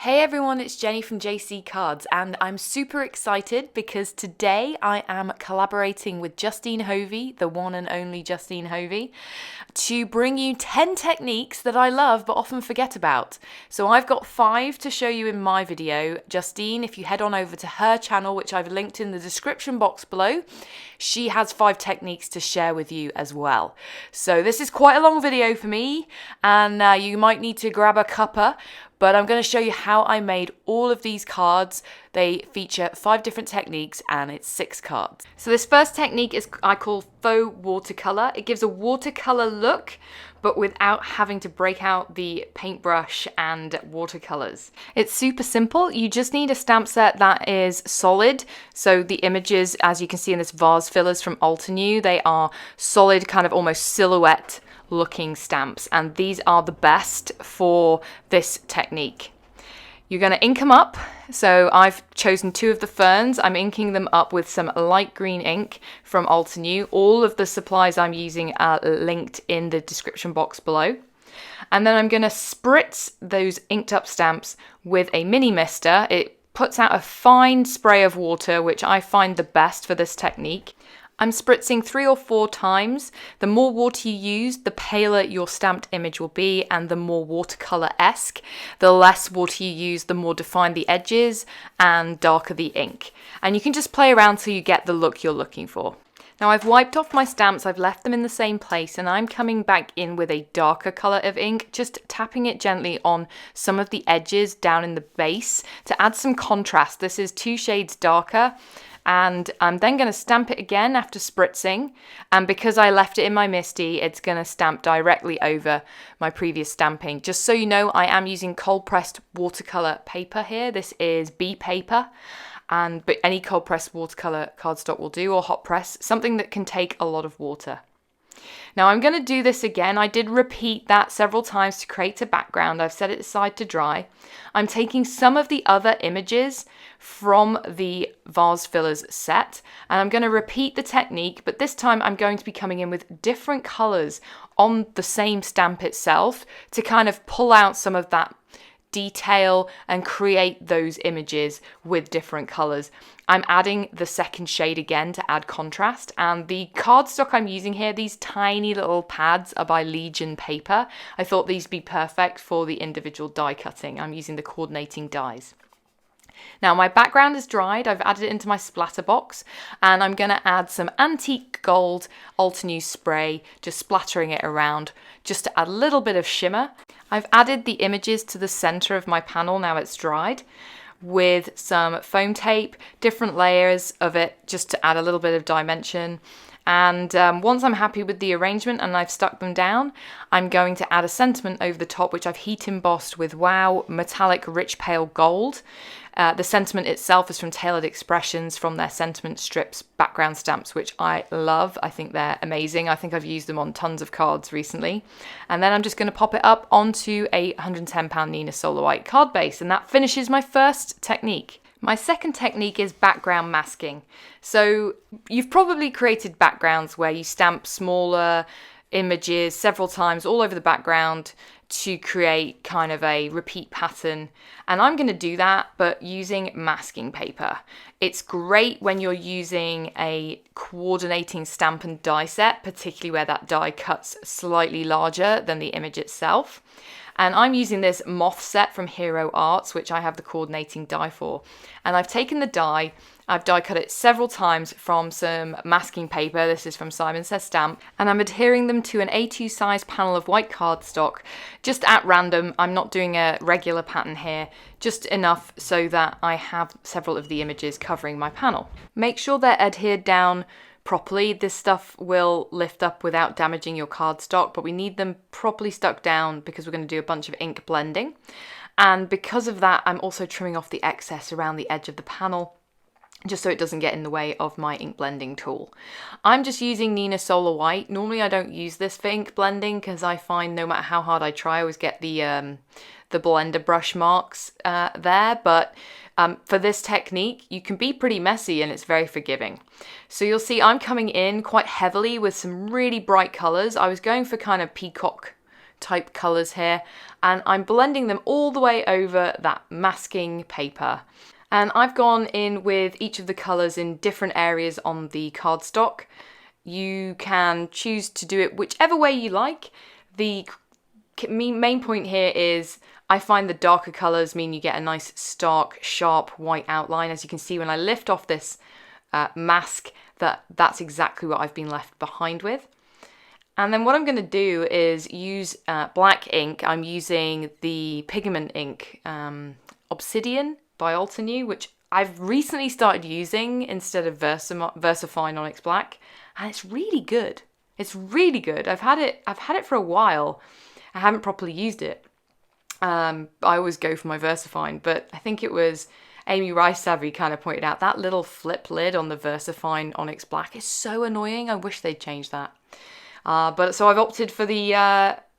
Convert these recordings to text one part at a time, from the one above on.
Hey everyone, it's Jenny from JC Cards, and I'm super excited because today I am collaborating with Justine Hovey, the one and only Justine Hovey, to bring you 10 techniques that I love but often forget about. So I've got 5 to show you in my video. Justine, if you head on over to her channel, which I've linked in the description box below, she has 5 techniques to share with you as well. So this is quite a long video for me, and you might need to grab a cuppa. But I'm going to show you how I made all of these cards. They feature 5 different techniques and it's 6 cards. So this first technique is I call faux watercolor. It gives a watercolor look, but without having to break out the paintbrush and watercolors. It's super simple. You just need a stamp set that is solid. So the images, as you can see in this vase fillers from Altenew, they are solid, kind of almost silhouette looking stamps, and these are the best for this technique. You're going to ink them up. So I've chosen 2 of the ferns. I'm inking them up with some light green ink from Altenew. All of the supplies I'm using are linked in the description box below. And then I'm going to spritz those inked up stamps with a mini mister. It puts out a fine spray of water, which I find the best for this technique. I'm spritzing 3 or 4 times. The more water you use, the paler your stamped image will be, and the more watercolor-esque. The less water you use, the more defined the edges and darker the ink. And you can just play around till you get the look you're looking for. Now I've wiped off my stamps, I've left them in the same place, and I'm coming back in with a darker colour of ink, just tapping it gently on some of the edges down in the base to add some contrast. This is 2 shades darker. And I'm then going to stamp it again after spritzing, and because I left it in my Misty, it's going to stamp directly over my previous stamping. Just so you know, I am using cold pressed watercolor paper here. This is B paper, but any cold pressed watercolor cardstock will do, or hot press, something that can take a lot of water. Now I'm going to do this again. I did repeat that several times to create a background. I've set it aside to dry. I'm taking some of the other images from the vase fillers set, and I'm going to repeat the technique, but this time I'm going to be coming in with different colors on the same stamp itself to kind of pull out some of that detail and create those images with different colors. I'm adding the second shade again to add contrast, and the cardstock I'm using here, these tiny little pads, are by Legion paper. I thought these would be perfect for the individual die cutting. I'm using the coordinating dies. Now my background is dried, I've added it into my splatter box, and I'm going to add some antique gold Altenew spray, just splattering it around just to add a little bit of shimmer. I've added the images to the center of my panel now it's dried with some foam tape, different layers of it just to add a little bit of dimension. And once I'm happy with the arrangement and I've stuck them down, I'm going to add a sentiment over the top, which I've heat embossed with Wow Metallic Rich Pale Gold. The sentiment itself is from Tailored Expressions, from their sentiment strips background stamps, which I love. I think they're amazing. I think I've used them on tons of cards recently. And then I'm just going to pop it up onto a £110 Nina Solar White card base, and that finishes my first technique. My second technique is background masking. So you've probably created backgrounds where you stamp smaller images several times all over the background to create kind of a repeat pattern. And I'm going to do that, but using masking paper. It's great when you're using a coordinating stamp and die set, particularly where that die cuts slightly larger than the image itself. And I'm using this MOTH set from Hero Arts, which I have the coordinating die for. And I've taken the die, I've die cut it several times from some masking paper. This is from Simon Says Stamp. And I'm adhering them to an A2 size panel of white cardstock, just at random. I'm not doing a regular pattern here, just enough so that I have several of the images covering my panel. Make sure they're adhered down properly. This stuff will lift up without damaging your cardstock, but we need them properly stuck down because we're going to do a bunch of ink blending. And because of that, I'm also trimming off the excess around the edge of the panel, just so it doesn't get in the way of my ink blending tool. I'm just using Nina Solar White. Normally I don't use this for ink blending because I find no matter how hard I try, I always get the blender brush marks there, but for this technique, you can be pretty messy and it's very forgiving. So you'll see I'm coming in quite heavily with some really bright colors. I was going for kind of peacock type colours here, and I'm blending them all the way over that masking paper. And I've gone in with each of the colours in different areas on the cardstock. You can choose to do it whichever way you like. The main point here is I find the darker colours mean you get a nice stark, sharp white outline. As you can see when I lift off this mask, that's exactly what I've been left behind with. And then what I'm going to do is use black ink. I'm using the pigment ink Obsidian by Altenew, which I've recently started using instead of VersaFine Onyx Black, and it's really good. It's really good. I've had it for a while. I haven't properly used it. I always go for my VersaFine, but I think it was Amy Rice-Savvy kind of pointed out that little flip lid on the VersaFine Onyx Black is so annoying. I wish they'd change that. But so I've opted for the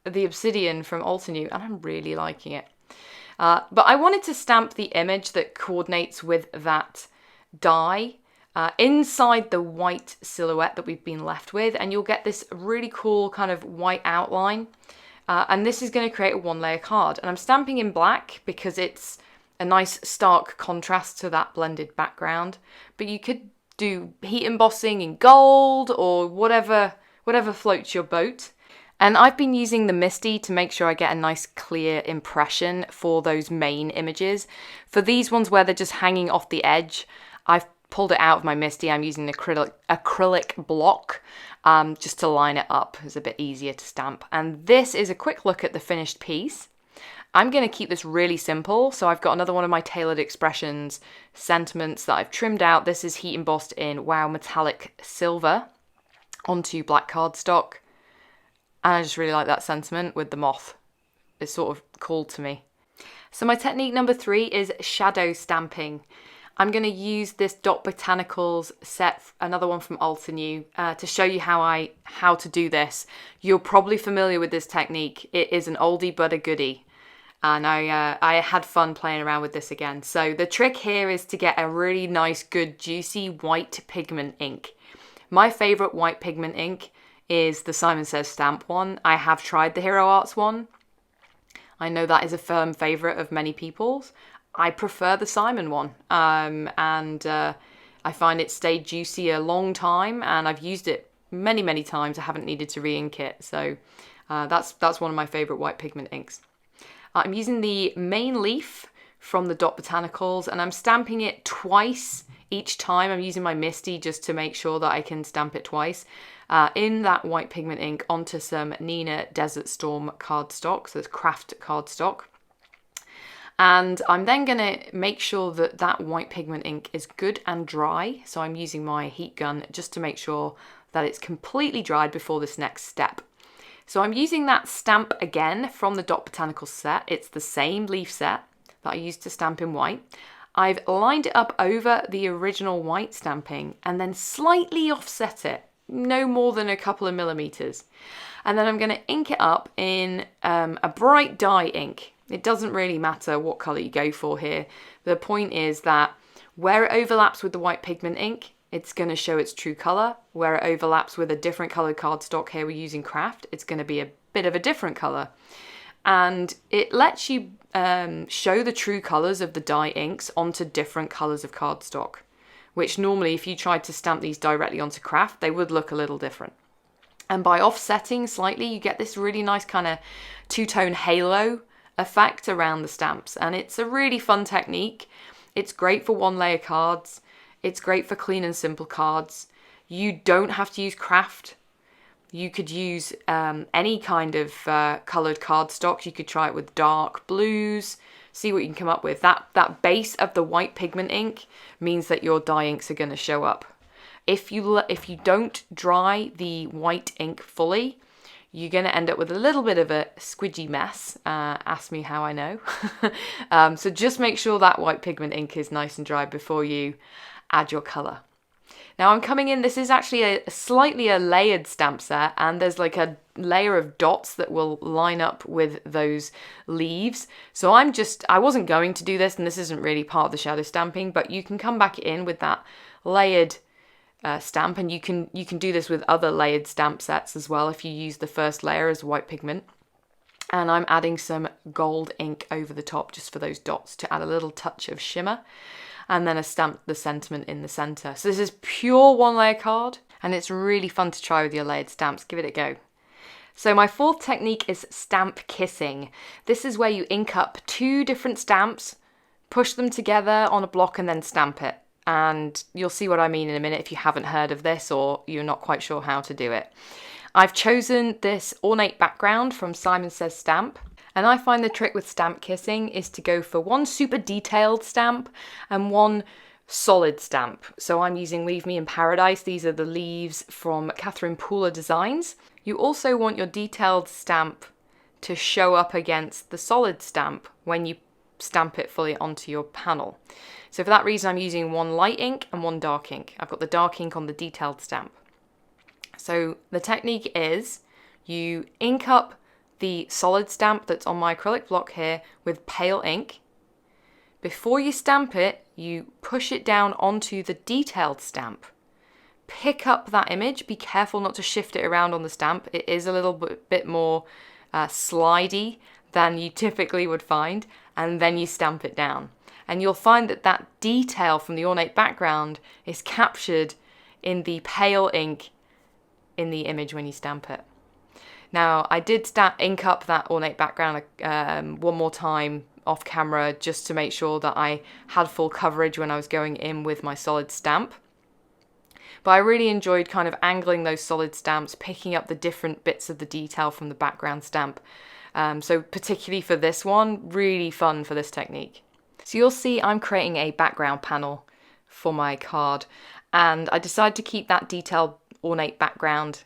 Obsidian from Altenew, and I'm really liking it. But I wanted to stamp the image that coordinates with that die inside the white silhouette that we've been left with, and you'll get this really cool kind of white outline. And this is going to create a one-layer card. And I'm stamping in black because it's a nice stark contrast to that blended background. But you could do heat embossing in gold or whatever floats your boat. And I've been using the Misty to make sure I get a nice clear impression for those main images. For these ones where they're just hanging off the edge, I've pulled it out of my Misty. I'm using an acrylic block just to line it up. It's a bit easier to stamp. And this is a quick look at the finished piece. I'm going to keep this really simple. So I've got another one of my Tailored Expressions sentiments that I've trimmed out. This is heat embossed in Wow Metallic Silver onto black cardstock. And I just really like that sentiment with the moth. It's sort of cool to me. So my technique number 3 is shadow stamping. I'm going to use this Botanicals set, another one from Altenew, to show you how to do this. You're probably familiar with this technique. It is an oldie but a goodie. And I had fun playing around with this again. So the trick here is to get a really nice, good, juicy white pigment ink. My favourite white pigment ink is the Simon Says Stamp one. I have tried the Hero Arts one. I know that is a firm favourite of many people's. I prefer the Simon one, and I find it stayed juicy a long time, and I've used it many times. I haven't needed to re-ink it, so that's one of my favourite white pigment inks. I'm using the main leaf from the Botanicals, and I'm stamping it twice each time. I'm using my Misty just to make sure that I can stamp it twice in that white pigment ink onto some Nina Desert Storm cardstock, so it's craft cardstock. And I'm then going to make sure that that white pigment ink is good and dry. So I'm using my heat gun just to make sure that it's completely dried before this next step. So I'm using that stamp again from the Botanicals set. It's the same leaf set that I used to stamp in white. I've lined it up over the original white stamping and then slightly offset it, no more than a couple of millimeters. And then I'm going to ink it up in a bright dye ink. It doesn't really matter what colour you go for here. The point is that where it overlaps with the white pigment ink, it's going to show its true colour. Where it overlaps with a different coloured cardstock, here we're using craft, it's going to be a bit of a different colour. And it lets you show the true colours of the dye inks onto different colours of cardstock, which normally if you tried to stamp these directly onto craft, they would look a little different. And by offsetting slightly, you get this really nice kind of two-tone halo effect around the stamps, and it's a really fun technique. It's great for one-layer cards. It's great for clean and simple cards. You don't have to use craft. You could use any kind of coloured cardstock. You could try it with dark blues, see what you can come up with. That base of the white pigment ink means that your dye inks are going to show up. If you don't dry the white ink fully, you're going to end up with a little bit of a squidgy mess. Ask me how I know. So just make sure that white pigment ink is nice and dry before you add your colour. Now I'm coming in, this is actually a slightly layered stamp set, and there's like a layer of dots that will line up with those leaves. So I wasn't going to do this, and this isn't really part of the shadow stamping, but you can come back in with that layered stamp, and you can do this with other layered stamp sets as well if you use the first layer as white pigment. And I'm adding some gold ink over the top just for those dots to add a little touch of shimmer. And then I stamped the sentiment in the center. So this is pure one layer card, and it's really fun to try with your layered stamps. Give it a go. So my fourth technique is stamp kissing. This is where you ink up 2 different stamps, push them together on a block and then stamp it. And you'll see what I mean in a minute if you haven't heard of this or you're not quite sure how to do it. I've chosen this ornate background from Simon Says Stamp. And I find the trick with stamp kissing is to go for one super detailed stamp and one solid stamp. So I'm using Leave Me in Paradise. These are the leaves from Catherine Pooler Designs. You also want your detailed stamp to show up against the solid stamp when you stamp it fully onto your panel. So for that reason, I'm using one light ink and one dark ink. I've got the dark ink on the detailed stamp. So the technique is you ink up the solid stamp that's on my acrylic block here with pale ink. Before you stamp it, you push it down onto the detailed stamp. Pick up that image. Be careful not to shift it around on the stamp. It is a little bit more slidey than you typically would find, and then you stamp it down. And you'll find that that detail from the ornate background is captured in the pale ink in the image when you stamp it. Now, I did ink up that ornate background one more time off camera just to make sure that I had full coverage when I was going in with my solid stamp. But I really enjoyed kind of angling those solid stamps, picking up the different bits of the detail from the background stamp. So particularly for this one, really fun for this technique. So you'll see I'm creating a background panel for my card, and I decided to keep that detailed ornate background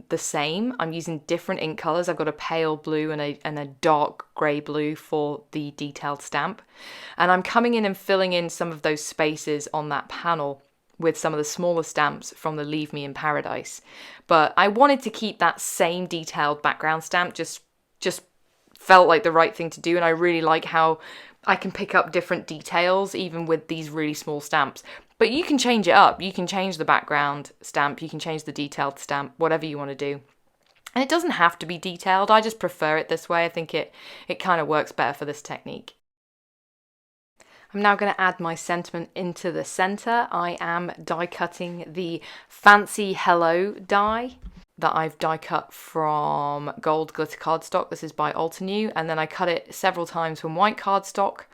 the same. I'm using different ink colors. I've got a pale blue and a dark gray blue for the detailed stamp. And I'm coming in and filling in some of those spaces on that panel with some of the smaller stamps from the Leave Me in Paradise. But I wanted to keep that same detailed background stamp, just felt like the right thing to do. And I really like how I can pick up different details even with these really small stamps. But you can change it up. You can change the background stamp, you can change the detailed stamp, whatever you want to do. And it doesn't have to be detailed. I just prefer it this way. I think it kind of works better for this technique. I'm now going to add my sentiment into the center. I am die cutting the Fancy Hello die that I've die cut from gold glitter cardstock. This is by Altenew, and then I cut it several times from white cardstock,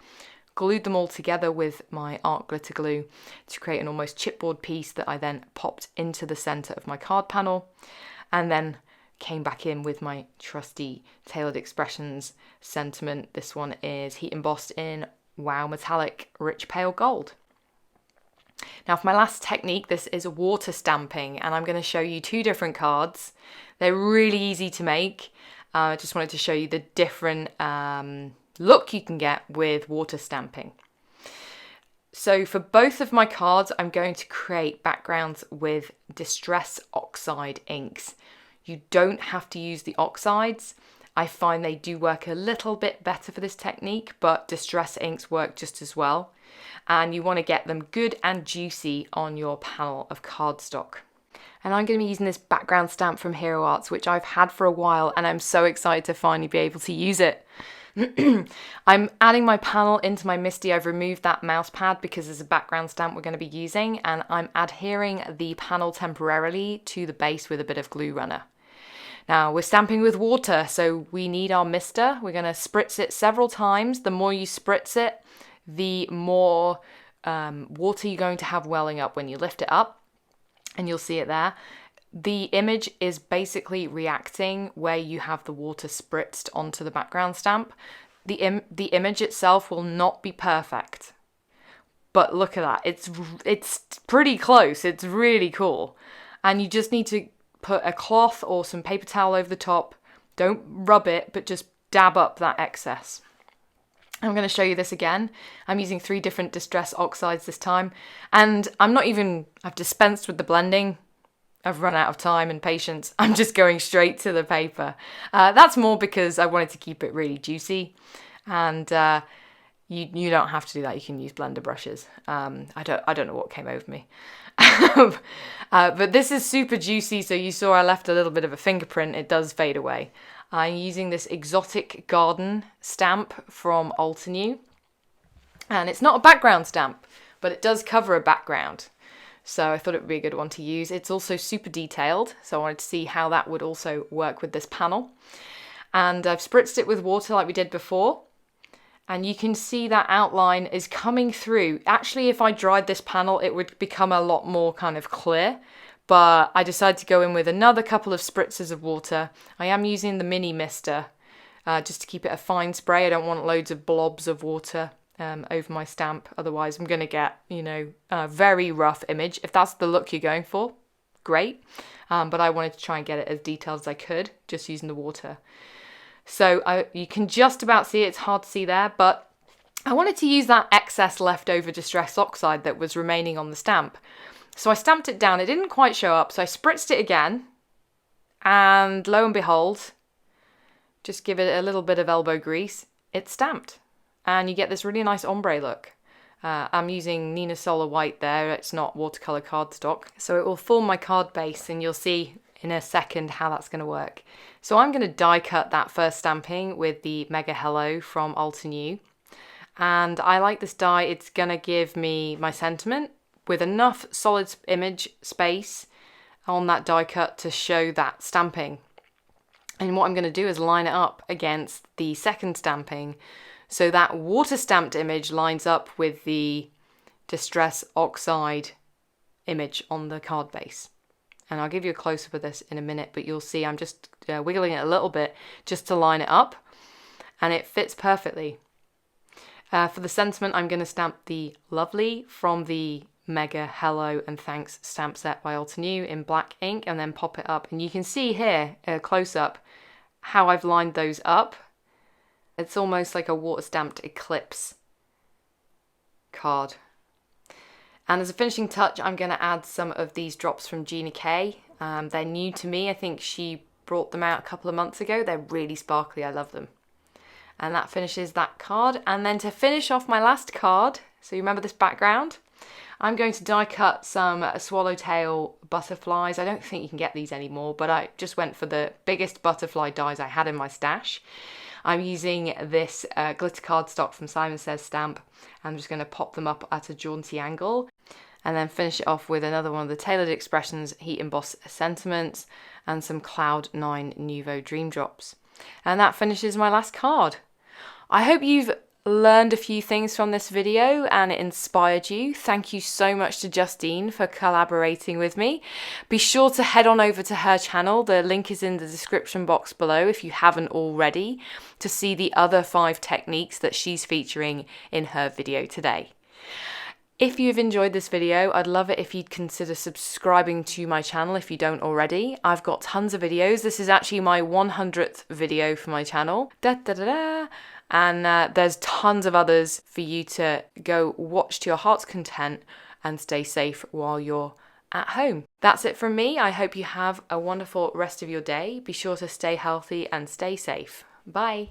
glued them all together with my art glitter glue to create an almost chipboard piece that I then popped into the center of my card panel, and then came back in with my trusty Tailored Expressions sentiment. This one is heat embossed in Wow Metallic Rich Pale Gold. Now for my last technique, this is water stamping, and I'm going to show you 2 different cards. They're really easy to make. I just wanted to show you the different look you can get with water stamping. So for both of my cards, I'm going to create backgrounds with Distress Oxide inks. You don't have to use the oxides. I find they do work a little bit better for this technique, but Distress inks work just as well. And you want to get them good and juicy on your panel of cardstock. And I'm going to be using this background stamp from Hero Arts, which I've had for a while, and I'm so excited to finally be able to use it. I'm adding my panel into my MISTI. I've removed that mouse pad because there's a background stamp we're going to be using, and I'm adhering the panel temporarily to the base with a bit of glue runner. Now we're stamping with water, so we need our mister. We're going to spritz it several times. The more you spritz it, the more water you're going to have welling up when you lift it up, and you'll see it there. The image is basically reacting where you have the water spritzed onto the background stamp. The image itself will not be perfect, but look at that. It's pretty close. It's really cool. And you just need to put a cloth or some paper towel over the top. Don't rub it, but just dab up that excess. I'm going to show you this again. I'm using 3 different Distress Oxides this time, and I've dispensed with the blending. I've run out of time and patience. I'm just going straight to the paper. That's more because I wanted to keep it really juicy, and you don't have to do that. You can use blender brushes. I don't know what came over me. But this is super juicy, so you saw I left a little bit of a fingerprint. It does fade away. I'm using this exotic garden stamp from Altenew. And it's not a background stamp, but it does cover a background. So I thought it would be a good one to use. It's also super detailed, so I wanted to see how that would also work with this panel. And I've spritzed it with water like we did before. And you can see that outline is coming through. Actually, if I dried this panel, it would become a lot more kind of clear. But I decided to go in with another couple of spritzes of water. I am using the mini mister just to keep it a fine spray. I don't want loads of blobs of water over my stamp. Otherwise, I'm going to get, a very rough image. If that's the look you're going for, great. But I wanted to try and get it as detailed as I could, just using the water. So you can just about see it. It's hard to see there, but I wanted to use that excess leftover Distress Oxide that was remaining on the stamp. So I stamped it down. It didn't quite show up, so I spritzed it again. And lo and behold, just give it a little bit of elbow grease, it's stamped. And you get this really nice ombre look. I'm using Nina Solar White there. It's not watercolor cardstock. So it will form my card base, and you'll see in a second how that's going to work. So I'm going to die cut that first stamping with the Mega Hello from Altenew. And I like this die. It's going to give me my sentiment with enough solid image space on that die cut to show that stamping. And what I'm going to do is line it up against the second stamping, so that water stamped image lines up with the Distress Oxide image on the card base. And I'll give you a close-up of this in a minute, but you'll see I'm just wiggling it a little bit just to line it up, and it fits perfectly. For the sentiment, I'm going to stamp the Lovely from the Mega Hello and Thanks stamp set by Altenew in black ink, and then pop it up. And you can see here, close-up, how I've lined those up. It's almost like a water-stamped eclipse card. And as a finishing touch, I'm going to add some of these drops from Gina K. They're new to me. I think she brought them out a couple of months ago. They're really sparkly. I love them. And that finishes that card. And then to finish off my last card, so you remember this background, I'm going to die cut some swallowtail butterflies. I don't think you can get these anymore, but I just went for the biggest butterfly dies I had in my stash. I'm using this glitter cardstock from Simon Says Stamp. I'm just going to pop them up at a jaunty angle and then finish it off with another one of the Tailored Expressions Heat Emboss Sentiments and some Cloud 9 Nouveau Dream Drops. And that finishes my last card. I hope you've learned a few things from this video and it inspired you. Thank you so much to Justine for collaborating with me. Be sure to head on over to her channel. The link is in the description box below if you haven't already, to see the other 5 techniques that she's featuring in her video today. If you've enjoyed this video, I'd love it if you'd consider subscribing to my channel if you don't already. I've got tons of videos. This is actually my 100th video for my channel. And there's tons of others for you to go watch to your heart's content and stay safe while you're at home. That's it from me. I hope you have a wonderful rest of your day. Be sure to stay healthy and stay safe. Bye.